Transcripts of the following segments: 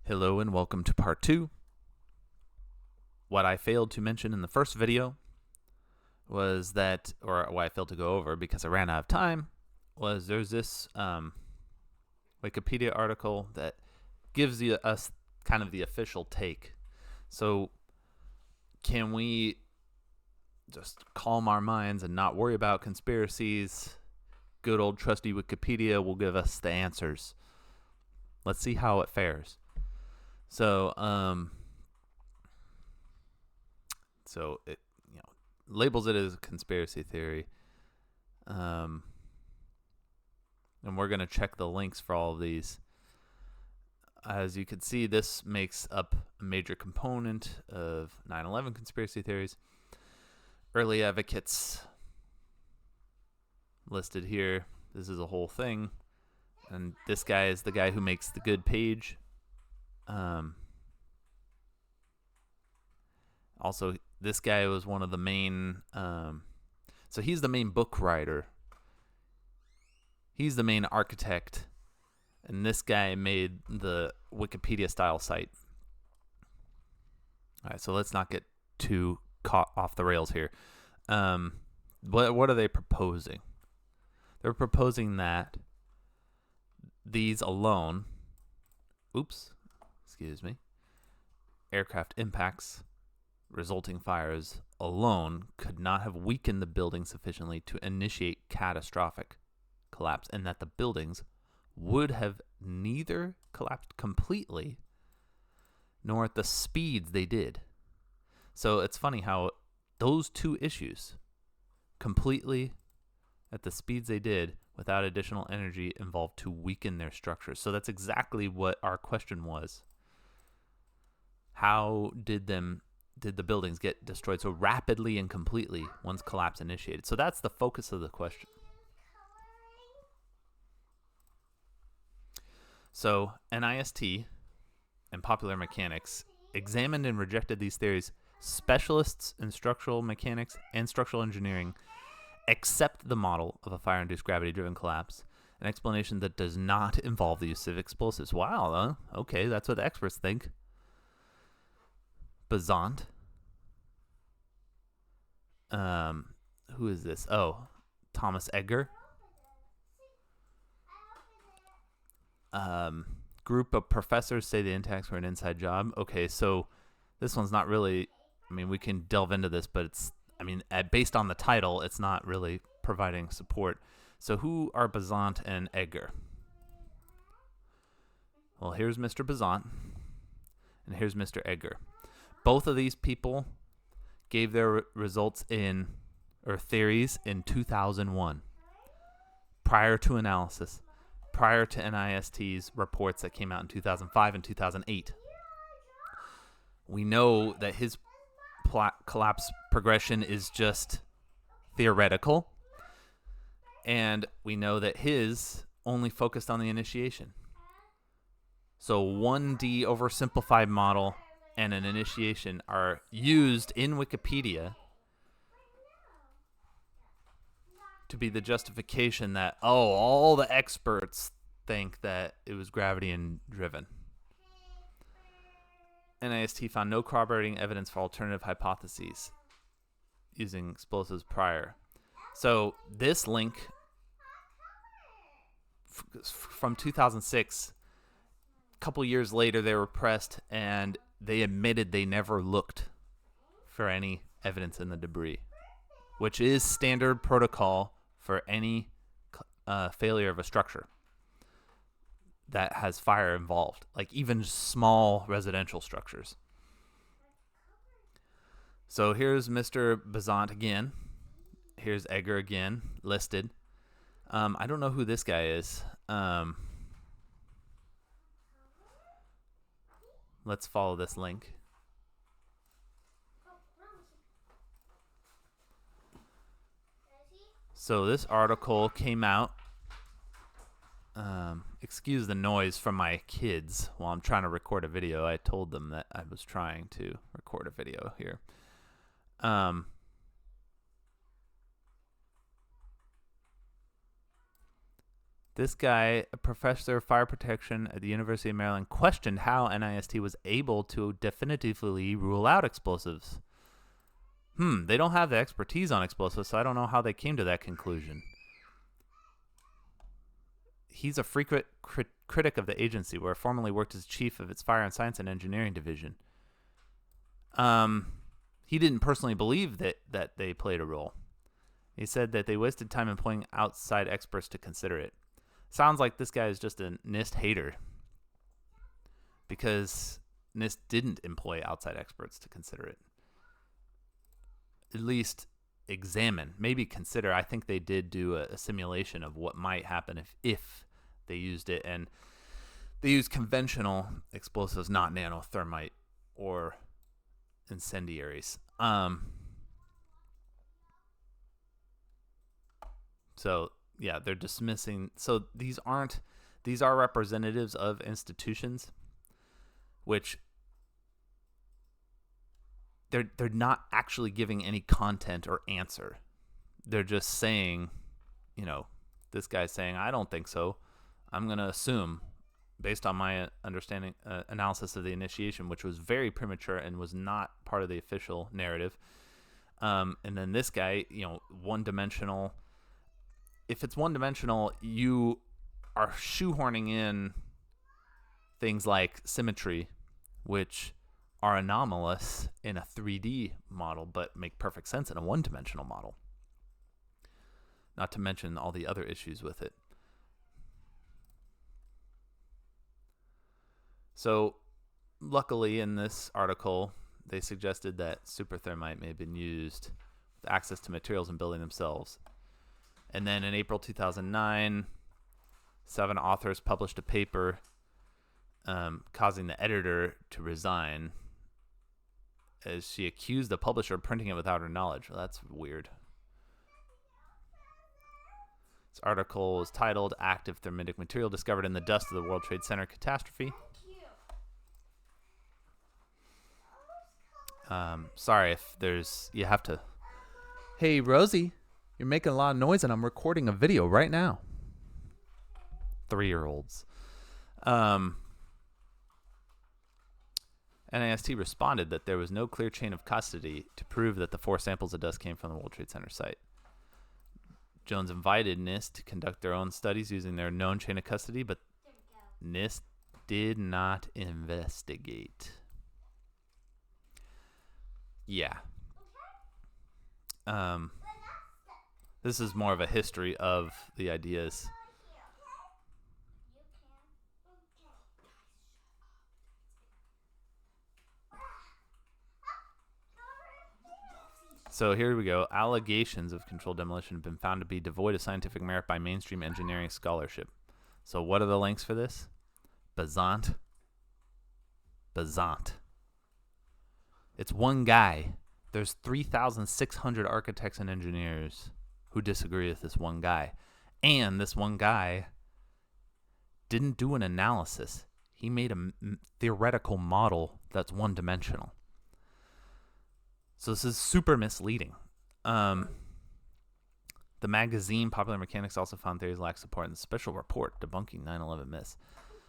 Hello and welcome to part 2. What I failed to mention in the first video was that, or what I failed to go over because I ran out of time, was there's this Wikipedia article that gives us kind of the official take. So can we just calm our minds and not worry about conspiracies? Good old trusty Wikipedia will give us the answers. Let's see how it fares. So it labels it as a conspiracy theory, and we're going to check the links for all of these. As you can see, this makes up a major component of 9/11 conspiracy theories. Early advocates listed here. This is a whole thing, and this guy is the guy who makes the good page. Also, this guy was one of the main, so he's the main book writer. He's the main architect, and this guy made the Wikipedia style site. All right, so let's not get too caught off the rails here. What are they proposing? They're proposing that these alone, aircraft impacts resulting fires alone could not have weakened the building sufficiently to initiate catastrophic collapse, and that the buildings would have neither collapsed completely nor at the speeds they did. So it's funny how those two issues, completely at the speeds they did without additional energy involved to weaken their structures. So that's exactly what our question was. How did the buildings get destroyed so rapidly and completely once collapse initiated? So that's the focus of the question. So NIST and Popular Mechanics examined and rejected these theories. Specialists in structural mechanics and structural engineering accept the model of a fire-induced gravity-driven collapse, an explanation that does not involve the use of explosives. Wow, okay, that's what the experts think. Besant. Who is this? Oh, Thomas Edgar. Group of professors say the impacts were an inside job. Okay, so this one's not really, we can delve into this, but it's, based on the title, it's not really providing support. So who are Besant and Edgar? Well, here's Mr. Besant, and here's Mr. Edgar. Both of these people gave their results theories in 2001, prior to analysis, prior to NIST's reports that came out in 2005 and 2008. We know that his collapse progression is just theoretical, and we know that his only focused on the initiation. So 1D oversimplified model and an initiation are used in Wikipedia to be the justification that, all the experts think that it was gravity and driven. NIST found no corroborating evidence for alternative hypotheses using explosives prior. So this link from 2006, a couple years later, they were pressed and they admitted they never looked for any evidence in the debris, which is standard protocol for any failure of a structure that has fire involved, like even small residential structures. So here's Mr. Besant again. Here's Edgar again, listed. I don't know who this guy is. Let's follow this link. So this article came out. Excuse the noise from my kids while I'm trying to record a video. I told them that I was trying to record a video here. This guy, a professor of fire protection at the University of Maryland, questioned how NIST was able to definitively rule out explosives. They don't have the expertise on explosives, so I don't know how they came to that conclusion. He's a frequent critic of the agency, where he formerly worked as chief of its fire and science and engineering division. He didn't personally believe that they played a role. He said that they wasted time employing outside experts to consider it. Sounds like this guy is just a NIST hater, because NIST didn't employ outside experts to consider it. At least examine, maybe consider. I think they did do a simulation of what might happen if they used it, and they used conventional explosives, not nanothermite or incendiaries. So yeah, they're dismissing. So these are representatives of institutions, which they're not actually giving any content or answer. They're just saying, this guy's saying, I don't think so. I'm going to assume, based on my understanding, analysis of the initiation, which was very premature and was not part of the official narrative. And then this guy, one-dimensional. If it's one-dimensional, you are shoehorning in things like symmetry, which are anomalous in a 3D model, but make perfect sense in a one-dimensional model. Not to mention all the other issues with it. So, luckily in this article, they suggested that superthermite may have been used with access to materials and building themselves. And then in April 2009, 7 authors published a paper causing the editor to resign, as she accused the publisher of printing it without her knowledge. Well, that's weird. This article was titled Active Thermitic Material Discovered in the Dust of the World Trade Center Catastrophe. Sorry if you have to. Hey, Rosie, you're making a lot of noise and I'm recording a video right now. 3-year-olds. NIST responded that there was no clear chain of custody to prove that the 4 samples of dust came from the World Trade Center site. Jones invited NIST to conduct their own studies using their known chain of custody, but NIST did not investigate. Yeah. This is more of a history of the ideas. So here we go. Allegations of controlled demolition have been found to be devoid of scientific merit by mainstream engineering scholarship. So what are the links for this? Bazant. It's one guy. There's 3,600 architects and engineers who disagree with this one guy. And this one guy didn't do an analysis. He made a theoretical model that's one-dimensional. So this is super misleading. The magazine Popular Mechanics also found theories lack support in the special report debunking 9/11 myths,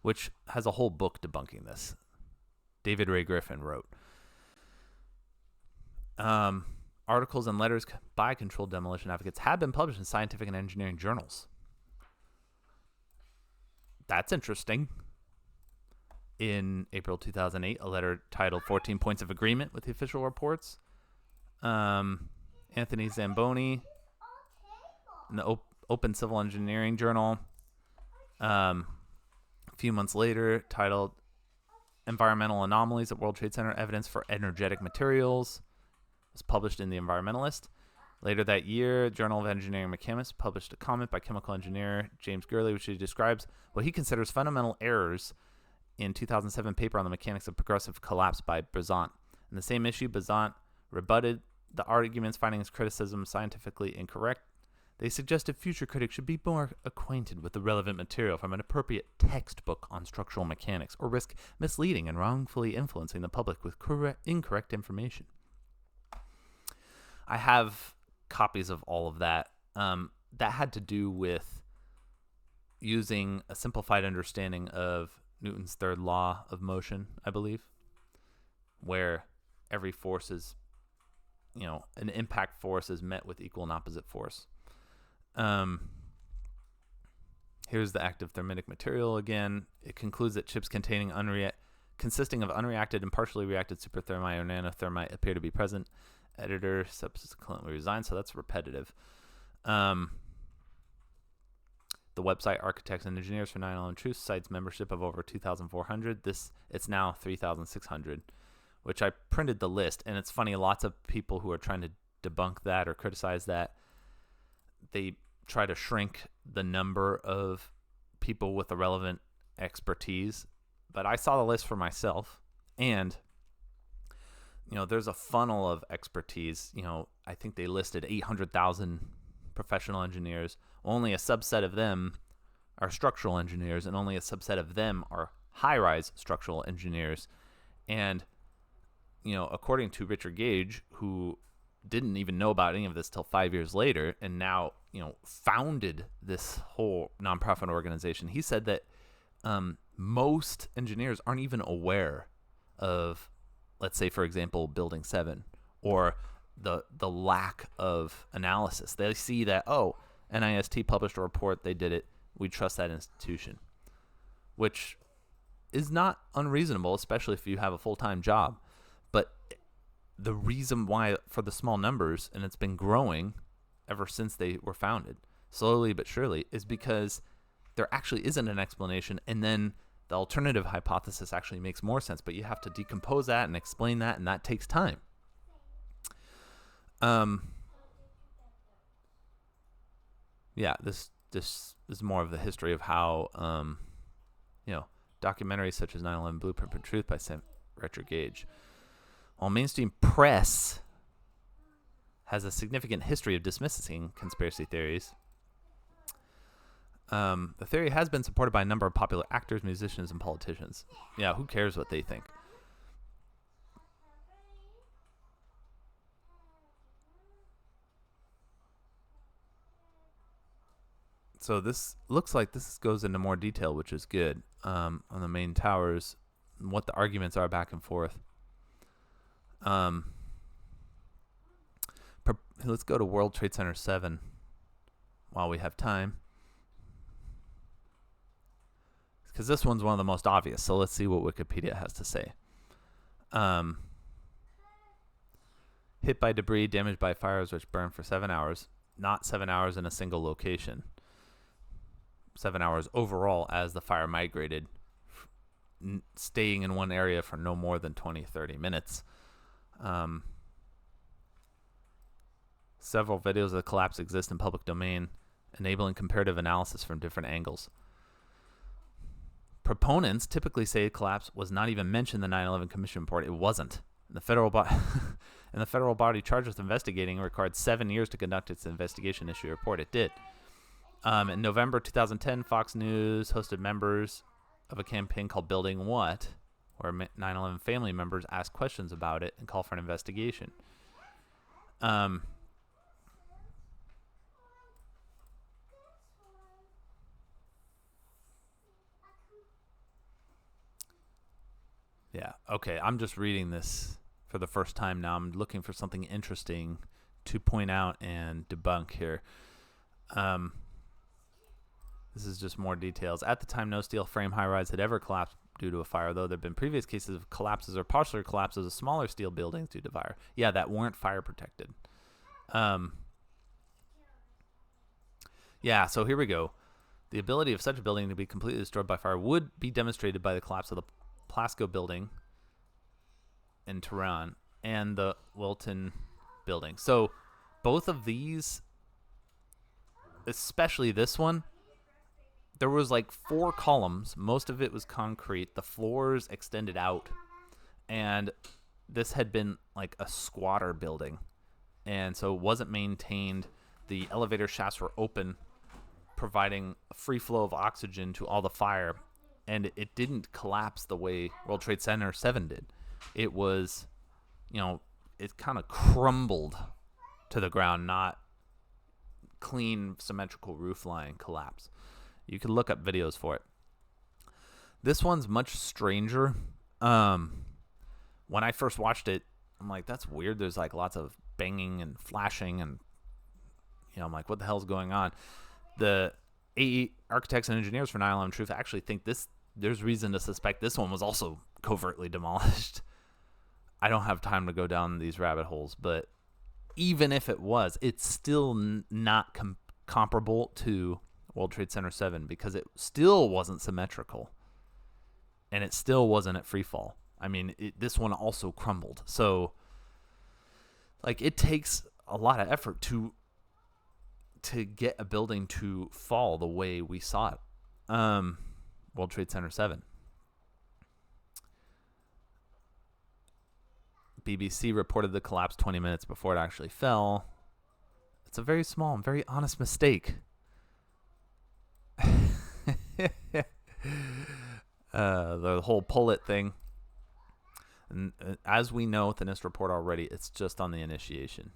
which has a whole book debunking this. David Ray Griffin wrote. Articles and letters by controlled demolition advocates have been published in scientific and engineering journals. That's interesting. In April 2008, a letter titled 14 Points of Agreement with the official reports. Anthony Zamboni in the Open Civil Engineering Journal. A few months later, titled Environmental Anomalies at World Trade Center, Evidence for Energetic Materials. It was published in The Environmentalist. Later that year, Journal of Engineering Mechanics published a comment by chemical engineer James Gurley, which he describes what he considers fundamental errors in 2007 paper on the mechanics of progressive collapse by Bazant. In the same issue, Bazant rebutted the arguments, finding his criticism scientifically incorrect. They suggested future critics should be more acquainted with the relevant material from an appropriate textbook on structural mechanics, or risk misleading and wrongfully influencing the public with incorrect information. I have copies of all of that. That had to do with, using a simplified understanding of Newton's third law of motion, I believe, where every force is, an impact force is met with equal and opposite force. Here's the active thermitic material again. It concludes that chips containing consisting of unreacted and partially reacted superthermite or nanothermite appear to be present. Editor subsequently resigned, so that's repetitive. The website Architects and Engineers for 9/11 Truth cites membership of over 2,400. It's now 3,600, which I printed the list. And it's funny, lots of people who are trying to debunk that or criticize that, they try to shrink the number of people with the relevant expertise. But I saw the list for myself, and there's a funnel of expertise. I think they listed 800,000 professional engineers. Only a subset of them are structural engineers, and only a subset of them are high-rise structural engineers. And according to Richard Gage, who didn't even know about any of this till 5 years later, and now founded this whole nonprofit organization, he said that most engineers aren't even aware of, let's say, for example, Building 7, or the lack of analysis. They see that, NIST published a report, they did it, we trust that institution, which is not unreasonable, especially if you have a full-time job. But the reason why, for the small numbers, and it's been growing ever since they were founded, slowly but surely, is because there actually isn't an explanation, and then the alternative hypothesis actually makes more sense, but you have to decompose that and explain that, and that takes time. This is more of the history of how, documentaries such as 9/11 Blueprint for Truth by Richard Gage. While mainstream press has a significant history of dismissing conspiracy theories, the theory has been supported by a number of popular actors, musicians, and politicians. Yeah, who cares what they think? So this looks like this goes into more detail, which is good, on the main towers, and what the arguments are back and forth. Let's go to World Trade Center 7 while we have time, because this one's one of the most obvious. So let's see what Wikipedia has to say. Hit by debris, damaged by fires which burned for 7 hours, not 7 hours in a single location. 7 hours overall as the fire migrated, staying in one area for no more than 20-30 minutes. Several videos of the collapse exist in public domain, enabling comparative analysis from different angles. Proponents typically say collapse was not even mentioned in the 9/11 Commission report. It wasn't. And the federal body charged with investigating required 7 years to conduct its investigation, issue a report. It did. In November 2010, Fox News hosted members of a campaign called Building What?, where 9/11 family members asked questions about it and called for an investigation. Okay, I'm just reading this for the first time now. I'm looking for something interesting to point out and debunk here. This is just more details. At the time, no steel frame high-rise had ever collapsed due to a fire, though there have been previous cases of collapses or partial collapses of smaller steel buildings due to fire. Yeah, that weren't fire protected. So here we go. The ability of such a building to be completely destroyed by fire would be demonstrated by the collapse of the Plasco building in Tehran and the Wilton building. So both of these, especially this one, there was like 4 columns. Most of it was concrete. The floors extended out. And this had been like a squatter building. And so it wasn't maintained. The elevator shafts were open, providing a free flow of oxygen to all the fire. And it didn't collapse the way World Trade Center 7 did. It was, it kind of crumbled to the ground, not clean, symmetrical roof line collapse. You can look up videos for it. This one's much stranger. When I first watched it, I'm like, that's weird. There's like lots of banging and flashing, and I'm like, what the hell's going on? The AE architects and engineers for 9/11 Truth actually think there's reason to suspect this one was also covertly demolished. I don't have time to go down these rabbit holes, but even if it was, it's still not comparable to World Trade Center 7 because it still wasn't symmetrical, and it still wasn't at free fall. I mean, this one also crumbled. So, like, it takes a lot of effort to get a building to fall the way we saw it. World Trade Center 7. BBC reported the collapse 20 minutes before it actually fell. It's a very small and very honest mistake. The whole pull it thing. And as we know within this report already, it's just on the initiation.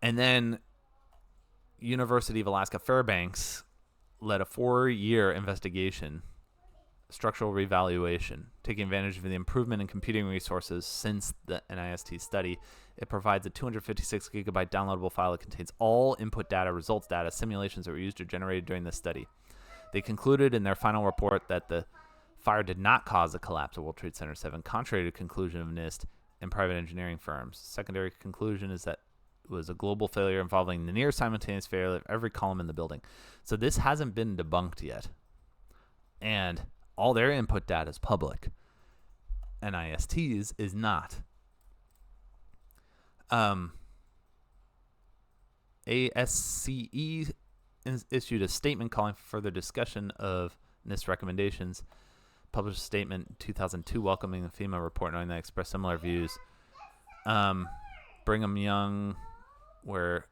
And then University of Alaska Fairbanks led a 4-year investigation, structural revaluation, taking advantage of the improvement in computing resources since the NIST study. It provides a 256 gigabyte downloadable file that contains all input data, results data, simulations that were used or generated during this study. They concluded in their final report that the fire did not cause the collapse of World Trade Center 7, contrary to the conclusion of NIST and private engineering firms. Secondary conclusion is that it was a global failure involving the near simultaneous failure of every column in the building. So this hasn't been debunked yet. And all their input data is public. NIST's is not. ASCE issued a statement calling for further discussion of NIST recommendations. Published a statement in 2002 welcoming the FEMA report, knowing they expressed similar views. Brigham Young, where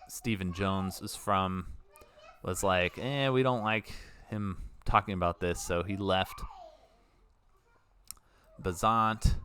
Stephen Jones is from, was like, we don't like him talking about this, so he left. Bazant,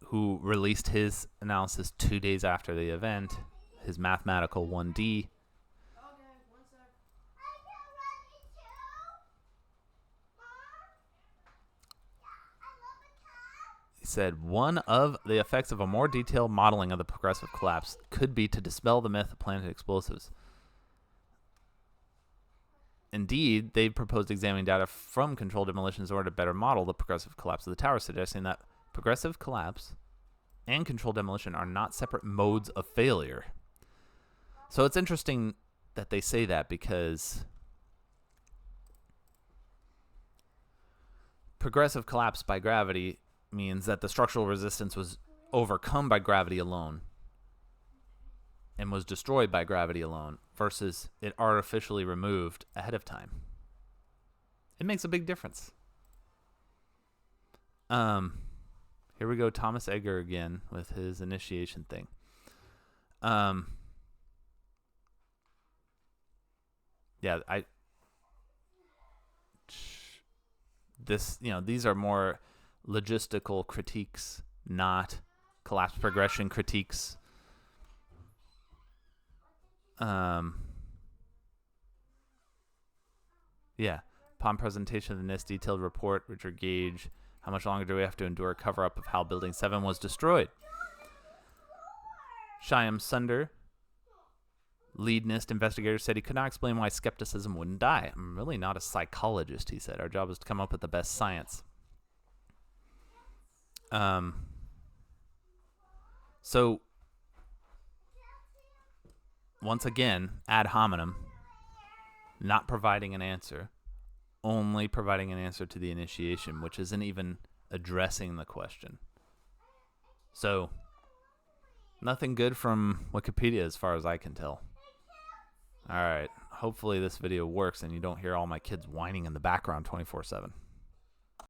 who released his analysis 2 days after the event, his mathematical 1D. He said one of the effects of a more detailed modeling of the progressive collapse could be to dispel the myth of planet explosives. Indeed, they proposed examining data from controlled demolitions in order to better model the progressive collapse of the tower, suggesting that progressive collapse and controlled demolition are not separate modes of failure. So it's interesting that they say that, because progressive collapse by gravity means that the structural resistance was overcome by gravity alone and was destroyed by gravity alone, versus it artificially removed ahead of time. It makes a big difference. Here we go, Thomas Egger again with his initiation thing. These are more logistical critiques, not collapse progression critiques. Upon presentation of the NIST detailed report, Richard Gage, how much longer do we have to endure a cover-up of how Building 7 was destroyed? Shyam Sundar, lead NIST investigator, said he could not explain why skepticism wouldn't die. I'm really not a psychologist, he said. Our job is to come up with the best science. So, once again, ad hominem, not providing an answer, only providing an answer to the initiation, which isn't even addressing the question. So, nothing good from Wikipedia as far as I can tell. All right, hopefully this video works and you don't hear all my kids whining in the background 24/7.